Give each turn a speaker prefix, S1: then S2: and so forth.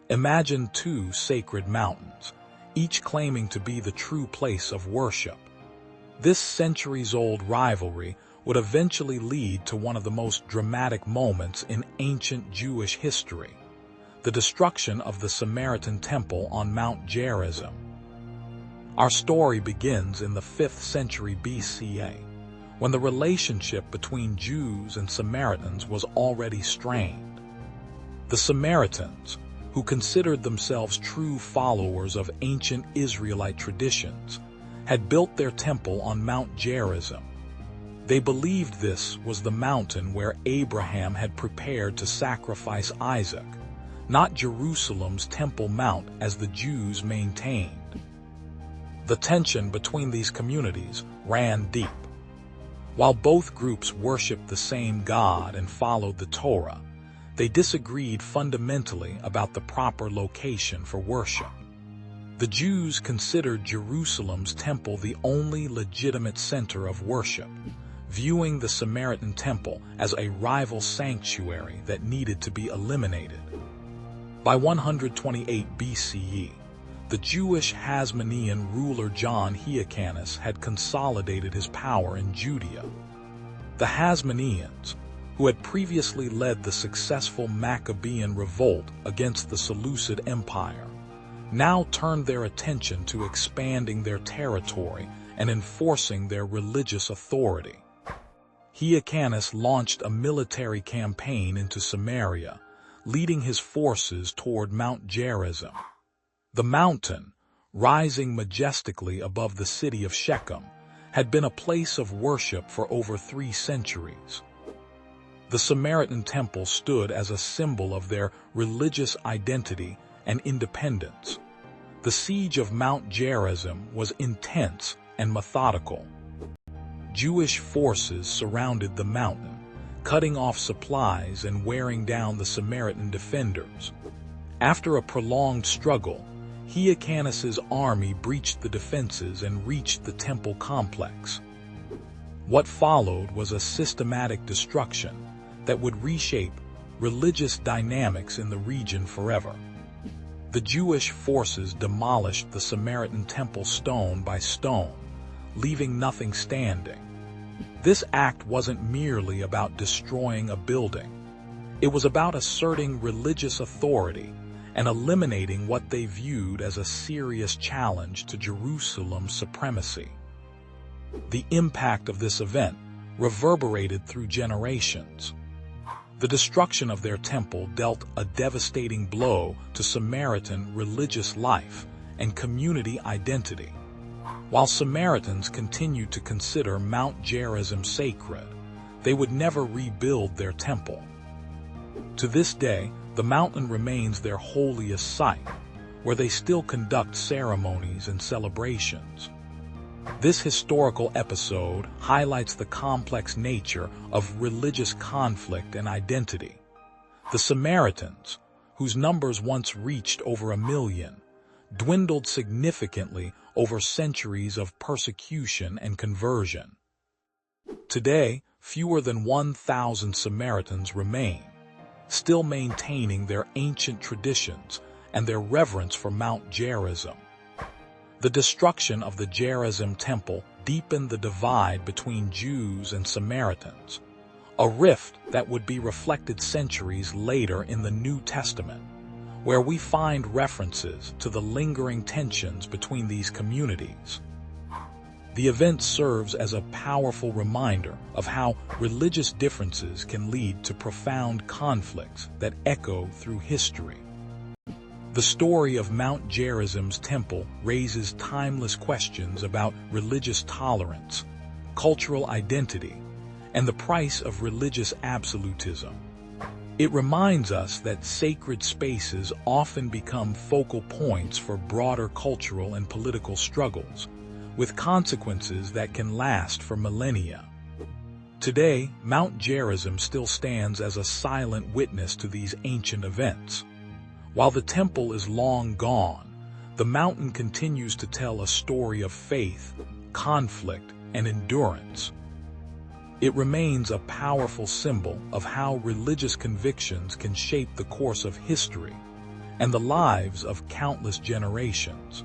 S1: Imagine two sacred mountains, each claiming to be the true place of worship. This centuries-old rivalry would eventually lead to one of the most dramatic moments in ancient Jewish history, the destruction of the Samaritan temple on Mount Gerizim. Our story begins in the 5th century BCE, when the relationship between Jews and Samaritans was already strained. The Samaritans, who considered themselves true followers of ancient Israelite traditions, had built their temple on Mount Gerizim. They believed this was the mountain where Abraham had prepared to sacrifice Isaac, not Jerusalem's Temple Mount as the Jews maintained. The tension between these communities ran deep. While both groups worshiped the same God and followed the Torah, they disagreed fundamentally about the proper location for worship. The Jews considered Jerusalem's temple the only legitimate center of worship, viewing the Samaritan temple as a rival sanctuary that needed to be eliminated. By 128 BCE, the Jewish Hasmonean ruler John Hyrcanus had consolidated his power in Judea. The Hasmoneans, who had previously led the successful Maccabean revolt against the Seleucid Empire, now turned their attention to expanding their territory and enforcing their religious authority. Hyrcanus launched a military campaign into Samaria, leading his forces toward Mount Gerizim. The mountain, rising majestically above the city of Shechem, had been a place of worship for over 3 centuries. The Samaritan temple stood as a symbol of their religious identity and independence. The siege of Mount Gerizim was intense and methodical. Jewish forces surrounded the mountain, cutting off supplies and wearing down the Samaritan defenders. After a prolonged struggle, Hyrcanus's army breached the defenses and reached the temple complex. What followed was a systematic destruction that would reshape religious dynamics in the region forever. The Jewish forces demolished the Samaritan temple stone by stone, leaving nothing standing. This act wasn't merely about destroying a building. It was about asserting religious authority and eliminating what they viewed as a serious challenge to Jerusalem's supremacy. The impact of this event reverberated through generations. The destruction of their temple dealt a devastating blow to Samaritan religious life and community identity. While Samaritans continued to consider Mount Gerizim sacred, they would never rebuild their temple. To this day, the mountain remains their holiest site, where they still conduct ceremonies and celebrations. This historical episode highlights the complex nature of religious conflict and identity. The Samaritans, whose numbers once reached over 1 million, dwindled significantly over centuries of persecution and conversion. Today, fewer than 1,000 Samaritans remain, still maintaining their ancient traditions and their reverence for Mount Gerizim. The destruction of the Gerizim temple deepened the divide between Jews and Samaritans, a rift that would be reflected centuries later in the New Testament, where we find references to the lingering tensions between these communities. The event serves as a powerful reminder of how religious differences can lead to profound conflicts that echo through history. The story of Mount Gerizim's temple raises timeless questions about religious tolerance, cultural identity, and the price of religious absolutism. It reminds us that sacred spaces often become focal points for broader cultural and political struggles, with consequences that can last for millennia. Today, Mount Gerizim still stands as a silent witness to these ancient events. While the temple is long gone, the mountain continues to tell a story of faith, conflict, and endurance. It remains a powerful symbol of how religious convictions can shape the course of history and the lives of countless generations.